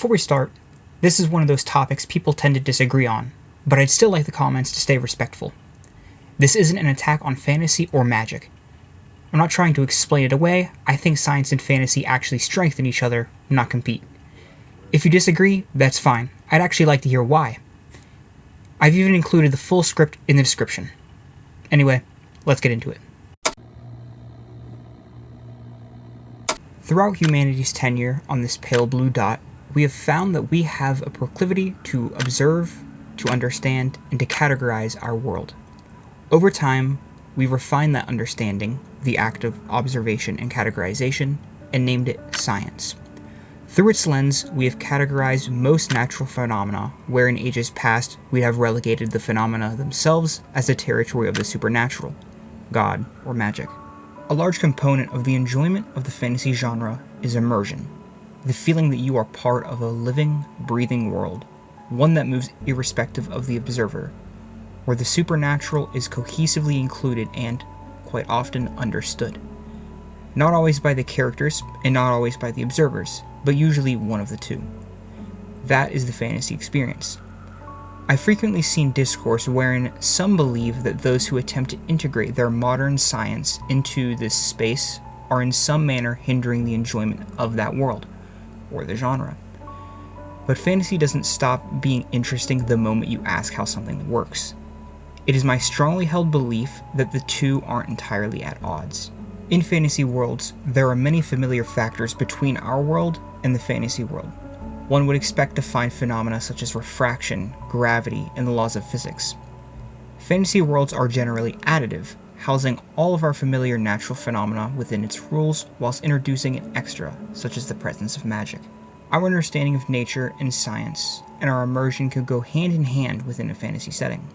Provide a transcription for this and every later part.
Before we start, this is one of those topics people tend to disagree on, but I'd still like the comments to stay respectful. This isn't an attack on fantasy or magic. I'm not trying to explain it away. I think science and fantasy actually strengthen each other, not compete. If you disagree, that's fine. I'd actually like to hear why. I've even included the full script in the description. Anyway, let's get into it. Throughout humanity's tenure on this pale blue dot, we have found that we have a proclivity to observe, to understand, and to categorize our world. Over time, we refined that understanding, the act of observation and categorization, and named it science. Through its lens, we have categorized most natural phenomena, where in ages past we'd have relegated the phenomena themselves as the territory of the supernatural, God, or magic. A large component of the enjoyment of the fantasy genre is immersion, the feeling that you are part of a living, breathing world, one that moves irrespective of the observer, where the supernatural is cohesively included and, quite often, understood. Not always by the characters, and not always by the observers, but usually one of the two. That is the fantasy experience. I've frequently seen discourse wherein some believe that those who attempt to integrate their modern science into this space are in some manner hindering the enjoyment of that world, or the genre. But fantasy doesn't stop being interesting the moment you ask how something works. It is my strongly held belief that the two aren't entirely at odds. In fantasy worlds, there are many familiar factors between our world and the fantasy world. One would expect to find phenomena such as refraction, gravity, and the laws of physics. Fantasy worlds are generally additive, housing all of our familiar natural phenomena within its rules whilst introducing an extra, such as the presence of magic. Our understanding of nature and science and our immersion could go hand in hand within a fantasy setting.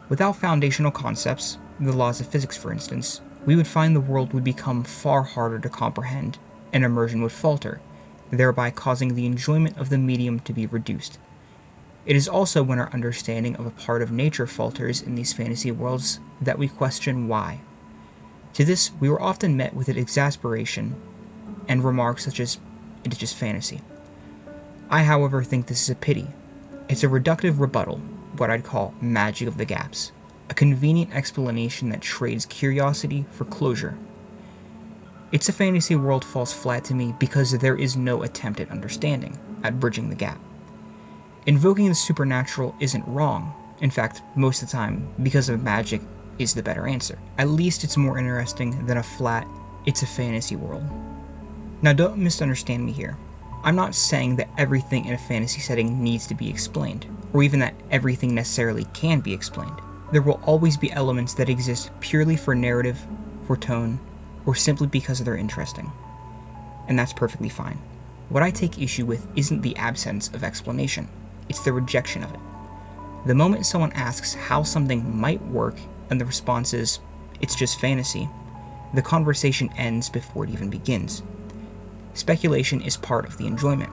Without foundational concepts, the laws of physics for instance, we would find the world would become far harder to comprehend, and immersion would falter, thereby causing the enjoyment of the medium to be reduced. It is also when our understanding of a part of nature falters in these fantasy worlds that we question why. To this, we were often met with exasperation and remarks such as, "It is just fantasy." I, however, think this is a pity. It's a reductive rebuttal, what I'd call magic of the gaps, a convenient explanation that trades curiosity for closure. It's a fantasy world falls flat to me because there is no attempt at understanding, at bridging the gap. Invoking the supernatural isn't wrong. In fact, most of the time, because of magic is the better answer. At least it's more interesting than a flat, it's a fantasy world. Now don't misunderstand me here. I'm not saying that everything in a fantasy setting needs to be explained, or even that everything necessarily can be explained. There will always be elements that exist purely for narrative, for tone, or simply because they're interesting. And that's perfectly fine. What I take issue with isn't the absence of explanation, it's the rejection of it. The moment someone asks how something might work and the response is, "It's just fantasy," the conversation ends before it even begins. Speculation is part of the enjoyment.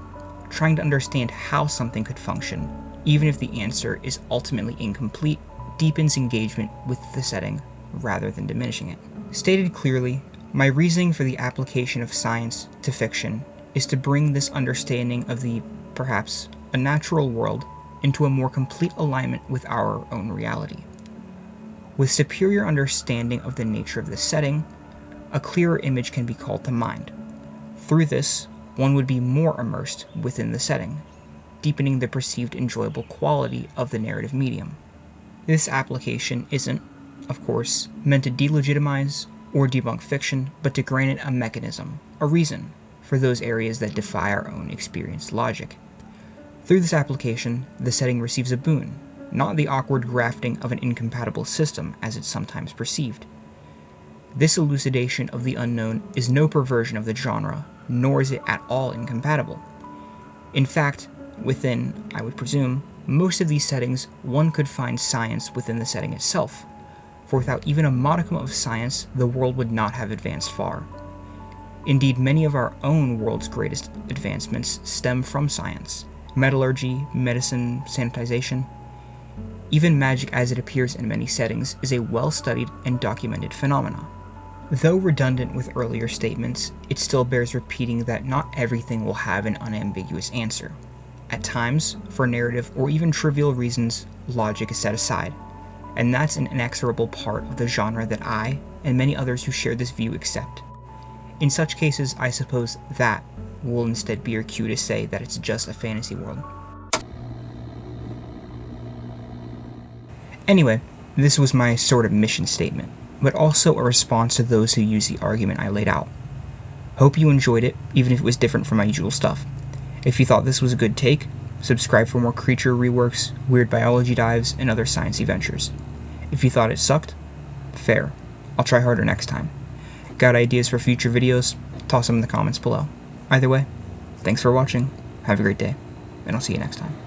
Trying to understand how something could function, even if the answer is ultimately incomplete, deepens engagement with the setting rather than diminishing it. Stated clearly, my reasoning for the application of science to fiction is to bring this understanding of the, perhaps, unnatural world into a more complete alignment with our own reality. With superior understanding of the nature of the setting, a clearer image can be called to mind. Through this, one would be more immersed within the setting, deepening the perceived enjoyable quality of the narrative medium. This application isn't, of course, meant to delegitimize or debunk fiction, but to grant it a mechanism, a reason, for those areas that defy our own experienced logic. Through this application, the setting receives a boon, not the awkward grafting of an incompatible system as it's sometimes perceived. This elucidation of the unknown is no perversion of the genre, nor is it at all incompatible. In fact, within, I would presume, most of these settings, one could find science within the setting itself, for without even a modicum of science, the world would not have advanced far. Indeed, many of our own world's greatest advancements stem from science. Metallurgy, medicine, sanitization. Even magic as it appears in many settings is a well-studied and documented phenomena. Though redundant with earlier statements, it still bears repeating that not everything will have an unambiguous answer. At times, for narrative or even trivial reasons, logic is set aside, and that's an inexorable part of the genre that I, and many others who share this view, accept. In such cases, I suppose that will instead be your cue to say that it's just a fantasy world. Anyway, this was my sort of mission statement, but also a response to those who use the argument I laid out. Hope you enjoyed it, even if it was different from my usual stuff. If you thought this was a good take, subscribe for more creature reworks, weird biology dives, and other sciencey ventures. If you thought it sucked, fair. I'll try harder next time. Got ideas for future videos? Toss them in the comments below. Either way, thanks for watching, have a great day, and I'll see you next time.